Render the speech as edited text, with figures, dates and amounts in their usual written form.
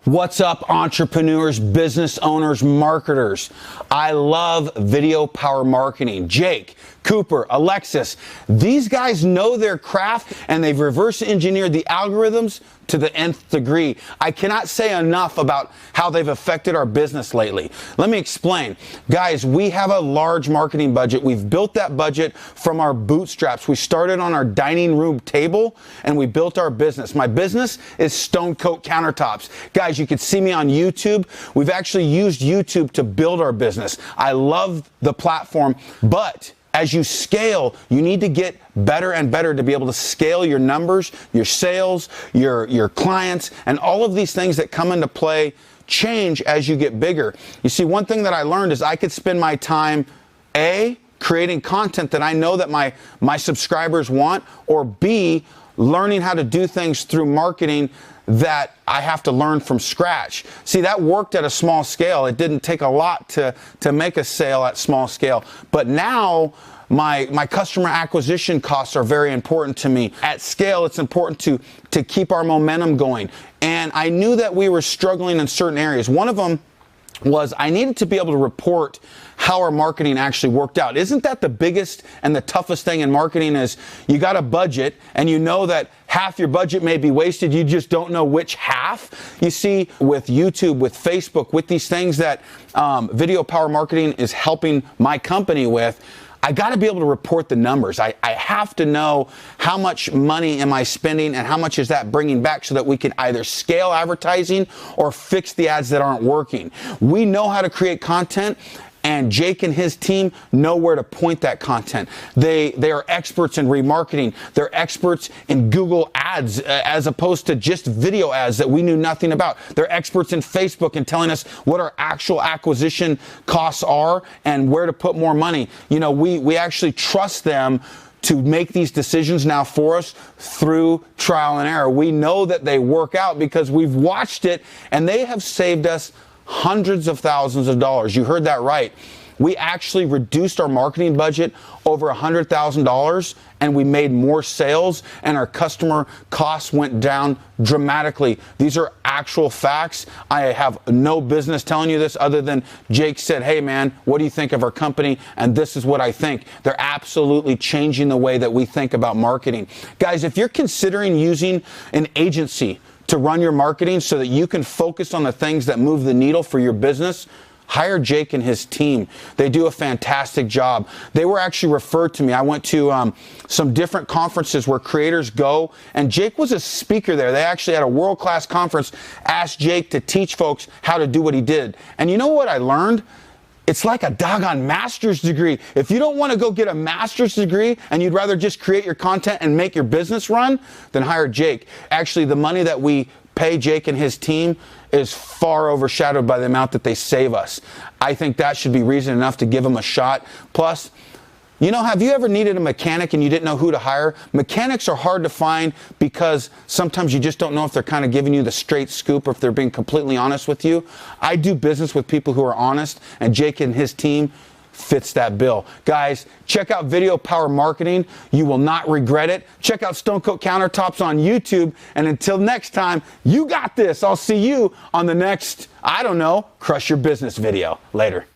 What's up, entrepreneurs, business owners, marketers? I love video power marketing. Jake, Cooper, Alexis, these guys know their craft and they've reverse engineered the algorithms to the nth degree. I cannot say enough about how they've affected our business lately. Let me explain. Guys, we have a large marketing budget. We've built that budget from our bootstraps. We started on our dining room table and we built our business. My business is Stone Coat Countertops. Guys, you can see me on YouTube. We've actually used YouTube to build our business. I love the platform, but as you scale, you need to get better and better to be able to scale your numbers, your sales, your clients, and all of these things that come into play change as you get bigger. You see, one thing that I learned is I could spend my time, A, creating content that I know that my subscribers want, or B, learning how to do things through marketing that I have to learn from scratch. See, that worked at a small scale. It didn't take a lot to make a sale at small scale. But now my customer acquisition costs are very important to me. At scale, it's important to keep our momentum going. And I knew that we were struggling in certain areas. One of them was I needed to be able to report how our marketing actually worked out. Isn't that the biggest and the toughest thing in marketing? Is you got a budget and you know that half your budget may be wasted, you just don't know which half. You see, with YouTube, with Facebook, with these things that video power marketing is helping my company with, I got to be able to report the numbers. I have to know how much money am I spending and how much is that bringing back so that we can either scale advertising or fix the ads that aren't working. We know how to create content, and Jake and his team know where to point that content. They are experts in remarketing. They're experts in Google ads as opposed to just video ads that we knew nothing about. They're experts in Facebook and telling us what our actual acquisition costs are and where to put more money. You know, we actually trust them to make these decisions now for us through trial and error. We know that they work out because we've watched it, and they have saved us hundreds of thousands of dollars. You heard that right. We actually reduced our marketing budget over $100,000, and we made more sales, and our customer costs went down dramatically. These are actual facts. I have no business telling you this other than Jake said, hey man, what do you think of our company? And this is what I think. They're absolutely changing the way that we think about marketing. Guys, if you're considering using an agency to run your marketing so that you can focus on the things that move the needle for your business, hire Jake and his team. They do a fantastic job. They were actually referred to me. I went to some different conferences where creators go, and Jake was a speaker there. They actually had a world-class conference, asked Jake to teach folks how to do what he did. And you know what I learned? It's like a doggone master's degree. If you don't want to go get a master's degree and you'd rather just create your content and make your business run, then hire Jake. Actually, the money that we pay Jake and his team is far overshadowed by the amount that they save us. I think that should be reason enough to give them a shot. Plus, you know, have you ever needed a mechanic and you didn't know who to hire? Mechanics are hard to find because sometimes you just don't know if they're kind of giving you the straight scoop or if they're being completely honest with you. I do business with people who are honest, and Jake and his team fits that bill. Guys, check out Video Power Marketing. You will not regret it. Check out Stone Coat Countertops on YouTube. And until next time, you got this. I'll see you on the next, I don't know, Crush Your Business video. Later.